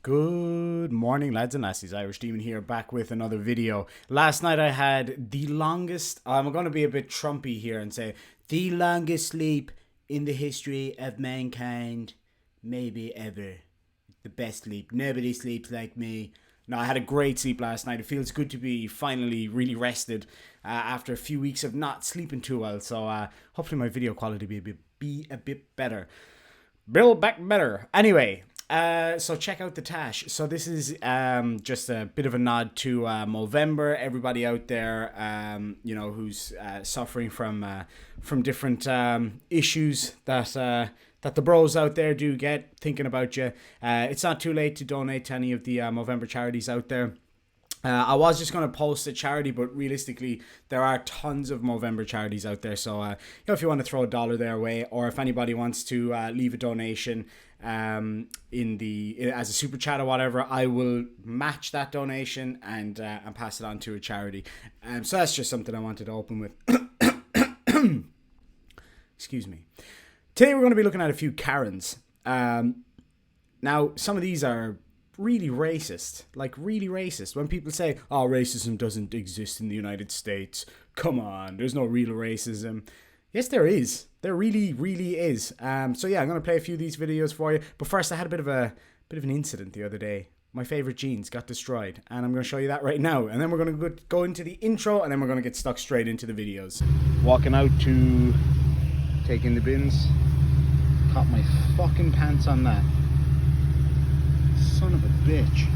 Good morning, lads and lassies. Irish Demon here, back with another video. Last night I had the longest, I'm going to be a bit Trumpy here and say, the longest sleep in the history of mankind, maybe ever. The best sleep. Nobody sleeps like me. No, I had a great sleep last night. It feels good to be finally really rested after a few weeks of not sleeping too well. So hopefully my video quality be a bit better. Build back better. Anyway. So check out the Tash. So this is just a bit of a nod to Movember. Everybody out there, who's suffering from different issues that the bros out there do get. Thinking about you. It's not too late to donate to any of the Movember charities out there. I was just going to post a charity, but realistically, there are tons of Movember charities out there. So, if you want to throw $1 their way, or if anybody wants to leave a donation as a super chat or whatever, I will match that donation and pass it on to a charity. So that's just something I wanted to open with. Excuse me. Today we're going to be looking at a few Karens. Now, some of these are really racist, when people say, oh, racism doesn't exist in the United States. Come on, there's no real racism. Yes, there is. There really, really is. So yeah, I'm going to play a few of these videos for you. But first, I had a bit of an incident the other day. My favorite jeans got destroyed, and I'm going to show you that right now. And then we're going to go into the intro, and then we're going to get stuck straight into the videos. Walking out to take in the bins. Caught my fucking pants on that. Son of a bitch.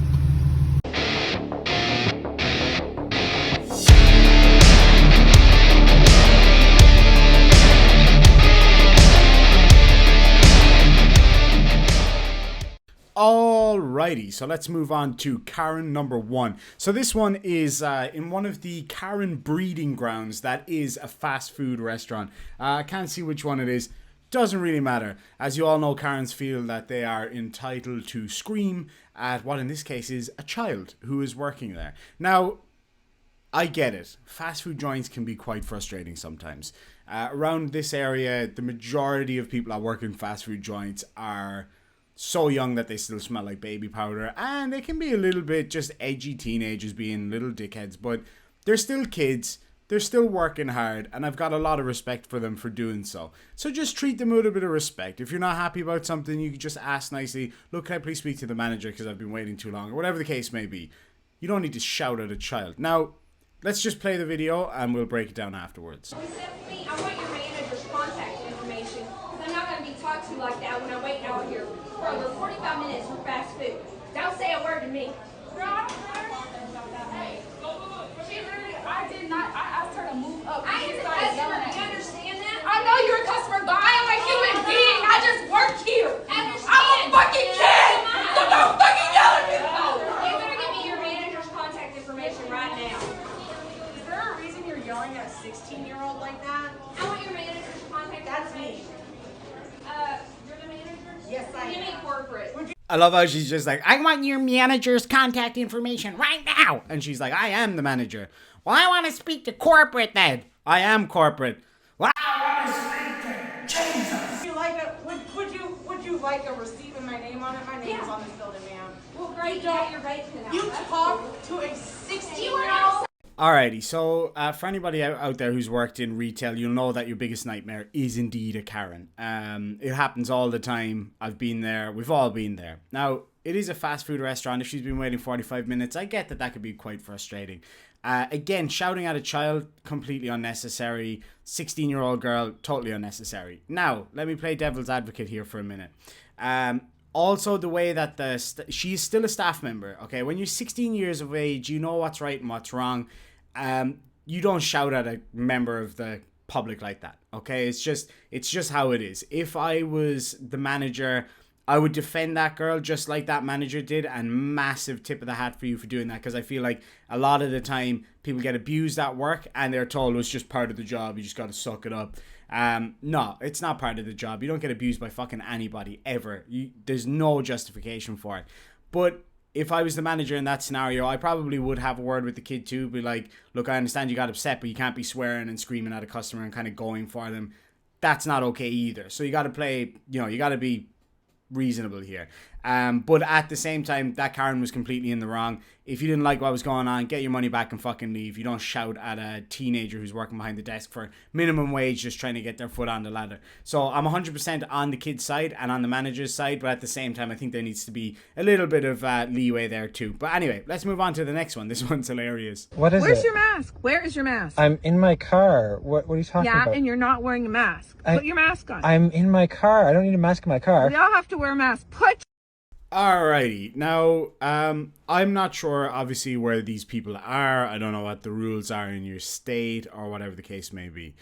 Alrighty, so let's move on to Karen number 1. So this one is in one of the Karen breeding grounds that is a fast food restaurant. I can't see which one it is. Doesn't really matter. As you all know, Karens feel that they are entitled to scream at what in this case is a child who is working there. Now, I get it. Fast food joints can be quite frustrating sometimes. Around this area, the majority of people that work in fast food joints are so young that they still smell like baby powder, and they can be a little bit just edgy teenagers being little dickheads, but they're still kids. They're still working hard, and I've got a lot of respect for them for doing so. So just treat them with a bit of respect. If you're not happy about something, you can just ask nicely, look, can I please speak to the manager because I've been waiting too long, or whatever the case may be. You don't need to shout at a child. Now, let's just play the video, and we'll break it down afterwards. I want your manager's contact information, because I'm not going to be talked to like that when I wait out here for over 45 minutes for fast food. Don't say a word to me. I did not. I asked her to move up. I am the customer. Do you understand that? I know you're a customer, but I am a human being. I just work here. I'm a fucking kid. So don't fucking yell at me. You better give me your manager's contact information right now. Is there a reason you're yelling at a 16-year-old like that? I want your manager's contact That's me. information. You're the manager? Yes, I Give me am. corporate. I love how she's just like, I want your manager's contact information right now. And she's like, I am the manager. Well, I want to speak to corporate then. I am corporate. Well, I want to speak to Jesus. Would you like a receipt with my name on it? My name's on this building, ma'am. Well, great. You got your rates now. You That's talk cool. to a You were 16-year-old? Alrighty, so for anybody out there who's worked in retail, you'll know that your biggest nightmare is indeed a Karen. It happens all the time. I've been there. We've all been there. Now, it is a fast food restaurant. If she's been waiting 45 minutes, I get that could be quite frustrating. Again, shouting at a child, completely unnecessary. 16-year-old girl, totally unnecessary. Now, let me play devil's advocate here for a minute. Also, the way that she's still a staff member, okay? When you're 16 years of age, you know what's right and what's wrong. You don't shout at a member of the public like that, okay? It's just how it is. If I was the manager, I would defend that girl just like that manager did, and massive tip of the hat for you for doing that, because I feel like a lot of the time people get abused at work and they're told it's just part of the job, you just got to suck it up. No, it's not part of the job. You don't get abused by fucking anybody ever. There's no justification for it. But if I was the manager in that scenario, I probably would have a word with the kid too. Be like, look, I understand you got upset, but you can't be swearing and screaming at a customer and kind of going for them. That's not okay either. So you got to play, you got to be reasonable here. But at the same time, that Karen was completely in the wrong. If you didn't like what was going on, get your money back and fucking leave. You don't shout at a teenager who's working behind the desk for minimum wage just trying to get their foot on the ladder. So I'm 100% on the kid's side and on the manager's side, but at the same time, I think there needs to be a little bit of leeway there too. But anyway, let's move on to the next one. This one's hilarious. What is Where's it? your mask? Where is your mask? I'm in my car. What are you talking Yeah, about? and you're not wearing a mask. Put your mask on. I'm in my car. I don't need a mask in my car. We all have to wear a mask. Put. Alrighty, now I'm not sure obviously where these people are. I don't know what the rules are in your state or whatever the case may be.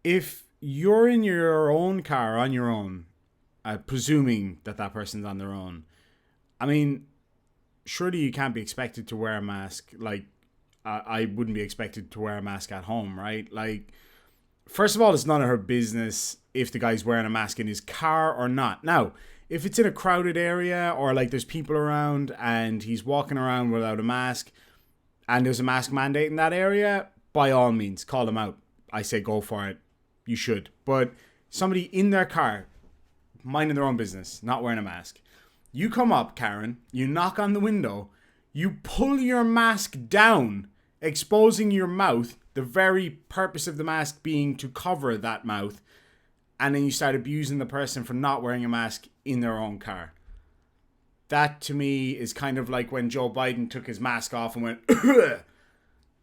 If you're in your own car on your own, presuming that person's on their own, I mean, surely you can't be expected to wear a mask. Like, I wouldn't be expected to wear a mask at home, right? Like, first of all, it's none of her business if the guy's wearing a mask in his car or not. Now, if it's in a crowded area or like there's people around and he's walking around without a mask and there's a mask mandate in that area, by all means, call him out. I say go for it. You should. But somebody in their car, minding their own business, not wearing a mask. You come up, Karen, you knock on the window, you pull your mask down, exposing your mouth, the very purpose of the mask being to cover that mouth, and then you start abusing the person for not wearing a mask in their own car. That to me is kind of like when Joe Biden took his mask off and went,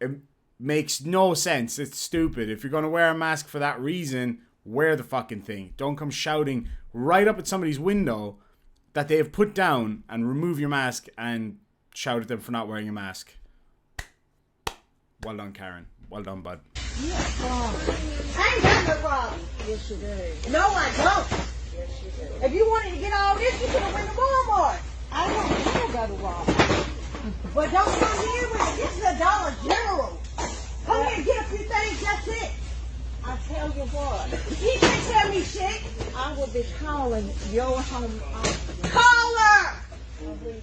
it makes no sense. It's stupid. If you're going to wear a mask for that reason, wear the fucking thing. Don't come shouting right up at somebody's window that they have put down and remove your mask and shout at them for not wearing a mask. Well done, Karen. Well done, bud. I ain't got no problem. Yes, you do. No, I don't. Yes, you do. If you wanted to get all this, you could have went to Walmart. I don't care go to Walmart. But don't come here with this is a Dollar General. Come here and get a few things, that's it. I tell you what. You can't tell me shit. I will be calling your home office. Call her! I will.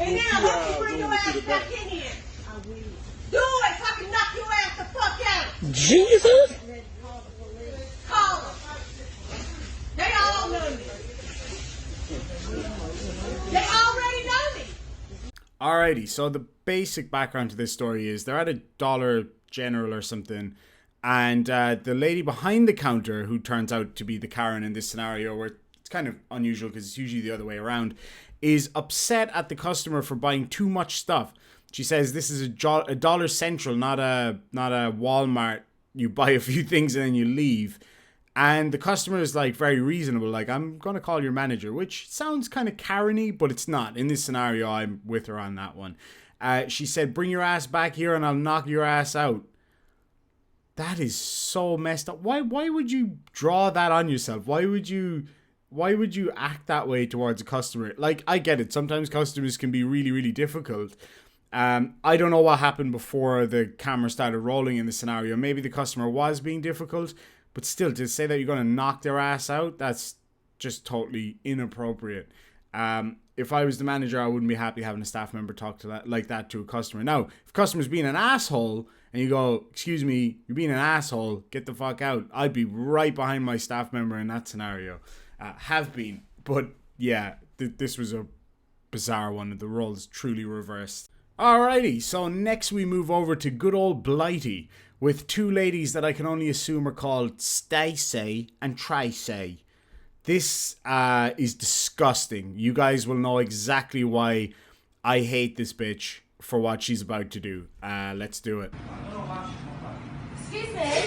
And now, let me bring your ass back in here. I will. Do it so I can knock your ass the fuck out. Jesus? Call them. They all know me. They already know me. Alrighty, so the basic background to this story is they're at a Dollar General or something, and the lady behind the counter, who turns out to be the Karen in this scenario, where it's kind of unusual because it's usually the other way around, is upset at the customer for buying too much stuff. She says this is a Dollar Central, not a Walmart. You buy a few things and then you leave. And the customer is like very reasonable, like, I'm going to call your manager, which sounds kind of Karen-y, but it's not. In this scenario, I'm with her on that one. She said, bring your ass back here and I'll knock your ass out. That is so messed up. Why would you draw that on yourself? Why would you act that way towards a customer? Like, I get it. Sometimes customers can be really, really difficult. I don't know what happened before the camera started rolling in the scenario. Maybe the customer was being difficult, but still, to say that you're going to knock their ass out, that's just totally inappropriate. If I was the manager, I wouldn't be happy having a staff member talk to that to a customer. Now, if a customer's being an asshole and you go, excuse me, you're being an asshole, get the fuck out, I'd be right behind my staff member in that scenario. Have been. But yeah, this was a bizarre one. The roles truly reversed. Alrighty, so next we move over to good old Blighty with two ladies that I can only assume are called Stacey and Tracy. This is disgusting. You guys will know exactly why I hate this bitch for what she's about to do. Let's do it. Excuse me.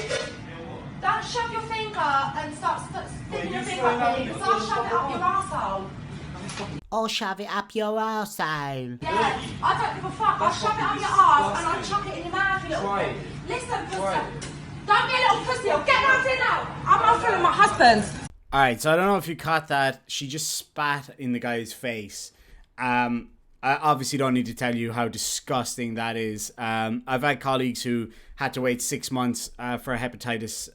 Don't shove your finger and start sticking your finger up me, because I'll shove it up your arsehole. Or shove it up your arsehole. Yeah, I don't give a fuck. I'll shove it up your arse and I'll chuck it in your mouth, you little... Listen, pussy. Don't be a little pussy. I'll get out here now. I'm not feeling my husband. Alright, so I don't know if you caught that. She just spat in the guy's face. I obviously don't need to tell you how disgusting that is. I've had colleagues who had to wait 6 months for hepatitis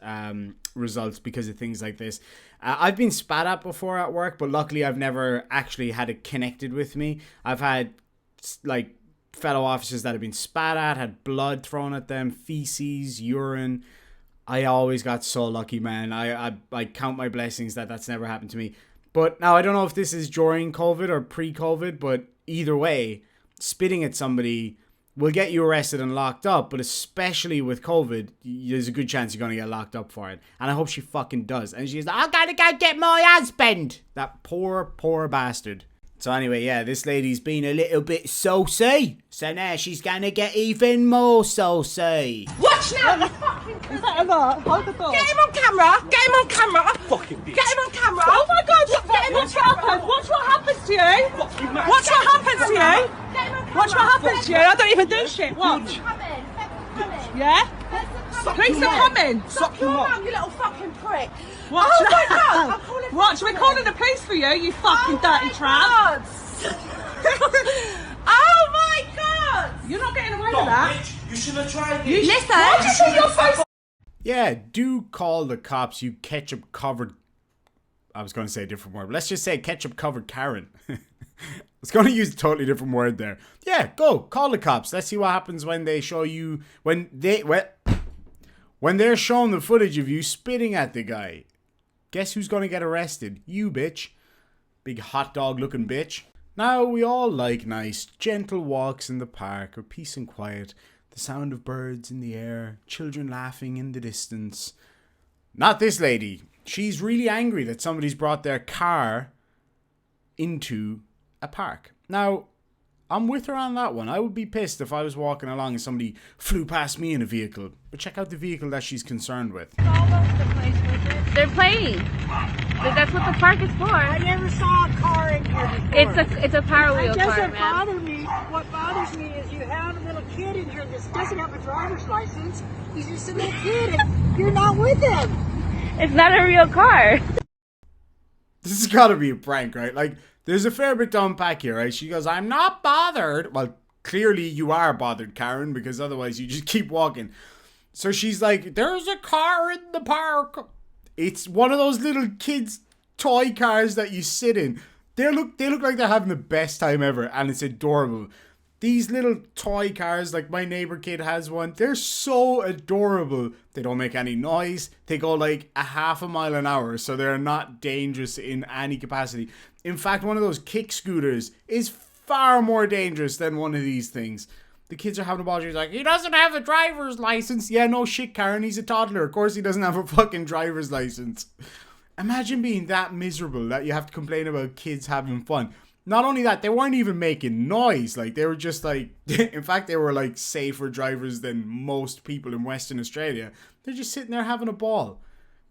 results because of things like this. I've been spat at before at work, but luckily I've never actually had it connected with me. I've had like fellow officers that have been spat at, had blood thrown at them, feces, urine. I always got so lucky, man. I count my blessings that that's never happened to me. But now I don't know if this is during COVID or pre-COVID, but either way, spitting at somebody will get you arrested and locked up, but especially with COVID, there's a good chance you're going to get locked up for it. And I hope she fucking does. And she's like, I gotta go get my husband. That poor bastard. So anyway, yeah, this lady's been a little bit saucy. So now she's gonna get even more saucy. Watch now, you fucking Is that Emma? Hold the door. Get him on camera! Get him on camera! Fucking bitch. Get him on camera! Oh my god, get him on camera! Watch what happens to you! Watch what happens to you! Watch what happens to you! I don't even do shit, watch! Yeah? Police are coming! Stop your mouth, you little fucking prick. Watch Oh my god! I'm calling Watch, we're calling the police for you fucking dirty tramp! Oh my god! You're not getting away with that! Bitch, you should have tried You this. listen! Why'd you see your face? Yeah, do call the cops, you ketchup covered... I was going to say a different word. But let's just say ketchup covered Karen. I was going to use a totally different word there. Yeah, go. Call the cops. Let's see what happens when they show you... When they're showing the footage of you spitting at the guy. Guess who's going to get arrested? You, bitch. Big hot dog looking bitch. Now, we all like nice, gentle walks in the park or peace and quiet. The sound of birds in the air. Children laughing in the distance. Not this lady. She's really angry that somebody's brought their car into a park. Now, I'm with her on that one. I would be pissed if I was walking along and somebody flew past me in a vehicle. But check out the vehicle that she's concerned with. They're playing. That's what the park is for. I never saw a car in here before. It's a Power Wheel It car, doesn't man. bother me. What bothers me is you have a little kid in here that doesn't have a driver's license. He's just a little kid and you're not with him. It's not a real car. This has got to be a prank, right? Like, there's a fair bit to unpack here, right? She goes, I'm not bothered. Well, clearly you are bothered, Karen, because otherwise you just keep walking. So she's like, there's a car in the park. It's one of those little kids' toy cars that you sit in. They look like they're having the best time ever, and it's adorable. These little toy cars, like my neighbor kid has one, they're so adorable. They don't make any noise. They go like a half a mile an hour, so they're not dangerous in any capacity. In fact, one of those kick scooters is far more dangerous than one of these things. The kids are having a ball. She's like, he doesn't have a driver's license. Yeah, no shit, Karen. He's a toddler. Of course he doesn't have a fucking driver's license. Imagine being that miserable that you have to complain about kids having fun. Not only that, they weren't even making noise. Like, they were just like... In fact, they were like safer drivers than most people in Western Australia. They're just sitting there having a ball.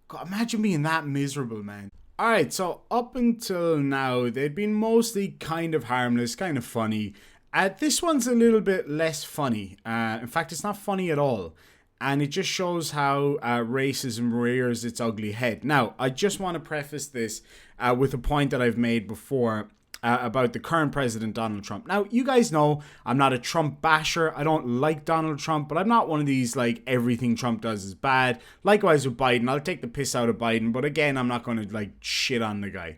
God, imagine being that miserable, man. Alright, so up until now, they'd been mostly kind of harmless, kind of funny. This one's a little bit less funny. In fact, it's not funny at all. And it just shows how racism rears its ugly head. Now, I just want to preface this with a point that I've made before about the current president, Donald Trump. Now, you guys know I'm not a Trump basher. I don't like Donald Trump, but I'm not one of these, like, everything Trump does is bad. Likewise with Biden. I'll take the piss out of Biden, but again, I'm not going to, like, shit on the guy.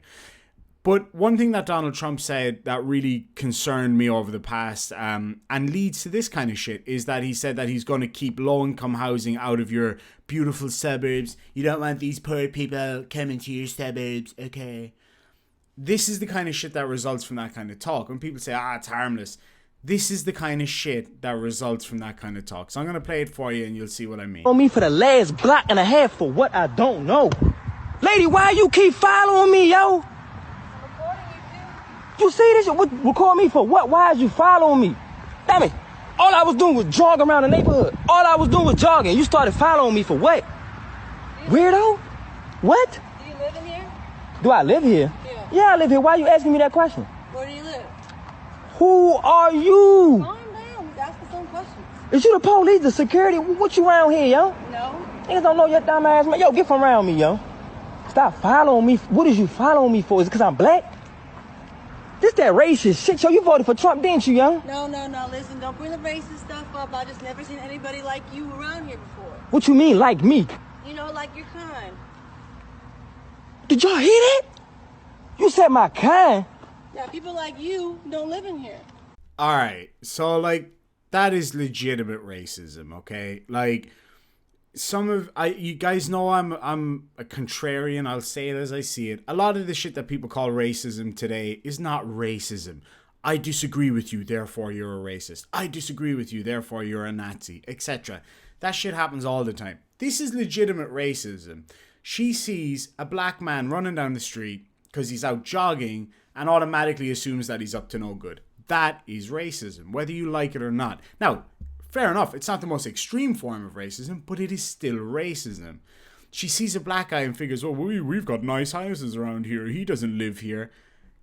But one thing that Donald Trump said that really concerned me over the past and leads to this kind of shit is that he said that he's going to keep low-income housing out of your beautiful suburbs. You don't want these poor people coming to your suburbs, okay? This is the kind of shit that results from that kind of talk. When people say, it's harmless. This is the kind of shit that results from that kind of talk. So I'm going to play it for you and you'll see what I mean. On me for the last block and a half for what I don't know. Lady, why you keep following me, yo? You see this? What record me for what? Why is you following me? Damn it. All I was doing was jogging around the neighborhood. All I was doing was jogging. You started following me for what? Weirdo? What? Do you live in here? Do I live here? Yeah, I live here. Why are you asking me that question? Where do you live? Who are you? Calm down. He's asking some questions. Is you the police, the security? What you around here, yo? No. Niggas don't know your dumb ass, man. Yo, get from around me, yo. Stop following me. What is you following me for? Is it because I'm black? This that racist shit, yo. You voted for Trump, didn't you, yo? No. Listen, don't bring the racist stuff up. I just never seen anybody like you around here before. What you mean, like me? You know, like your kind. Did y'all hear that? You said my kind. Yeah, people like you don't live in here. Alright, so, like, that is legitimate racism, okay? Like, you guys know I'm a contrarian. I'll say it as I see it. A lot of the shit that people call racism today is not racism. I disagree with you, therefore you're a racist. I disagree with you, therefore you're a Nazi, etc. That shit happens all the time. This is legitimate racism. She sees a black man running down the street because he's out jogging and automatically assumes that he's up to no good. That is racism, whether you like it or not. Now, fair enough, it's not the most extreme form of racism, but it is still racism. She sees a black guy and figures, oh, we've got nice houses around here. He doesn't live here.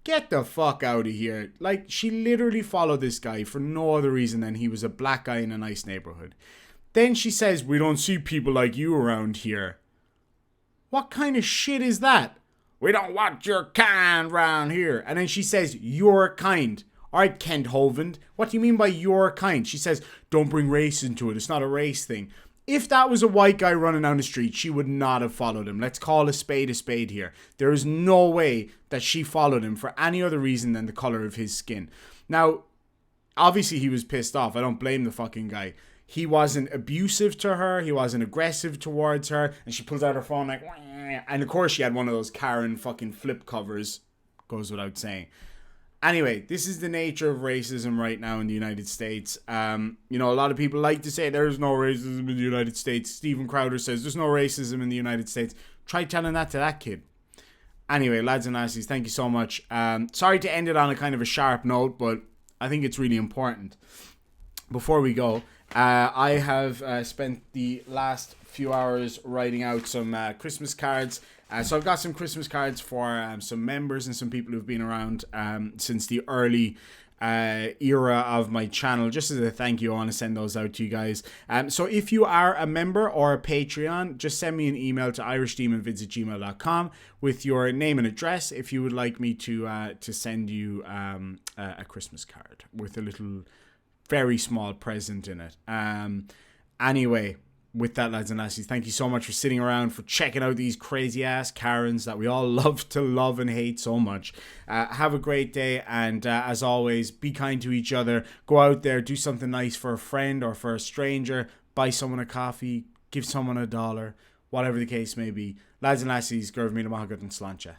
Get the fuck out of here. Like, she literally followed this guy for no other reason than he was a black guy in a nice neighborhood. Then she says, we don't see people like you around here. What kind of shit is that? We don't want your kind round here. And then she says, your kind. All right, Kent Hovind, what do you mean by your kind? She says, don't bring race into it. It's not a race thing. If that was a white guy running down the street, she would not have followed him. Let's call a spade here. There is no way that she followed him for any other reason than the color of his skin. Now, obviously he was pissed off. I don't blame the fucking guy. He wasn't abusive to her. He wasn't aggressive towards her. And she pulls out her phone like, wah. And of course she had one of those Karen fucking flip covers. Goes without saying. Anyway, this is the nature of racism right now in the United States. A lot of people like to say there's no racism in the United States. Steven Crowder says there's no racism in the United States. Try telling that to that kid. Anyway, lads and lassies, thank you so much. Sorry to end it on a kind of a sharp note, but I think it's really important. Before we go, I have spent the last few hours writing out some Christmas cards. So I've got some Christmas cards for some members and some people who've been around since the early era of my channel. Just as a thank you, I want to send those out to you guys. So if you are a member or a Patreon, just send me an email to irishdemonvids@gmail.com with your name and address if you would like me to send you a Christmas card with a little, very small present in it. Anyway, with that, lads and lassies, thank you so much for sitting around, for checking out these crazy ass Karens that we all love to love and hate so much. Have a great day, and as always, be kind to each other. Go out there, do something nice for a friend or for a stranger. Buy someone a coffee, give someone $1, whatever the case may be. Lads and lassies, Gurv Mina Mahagat and Slancha.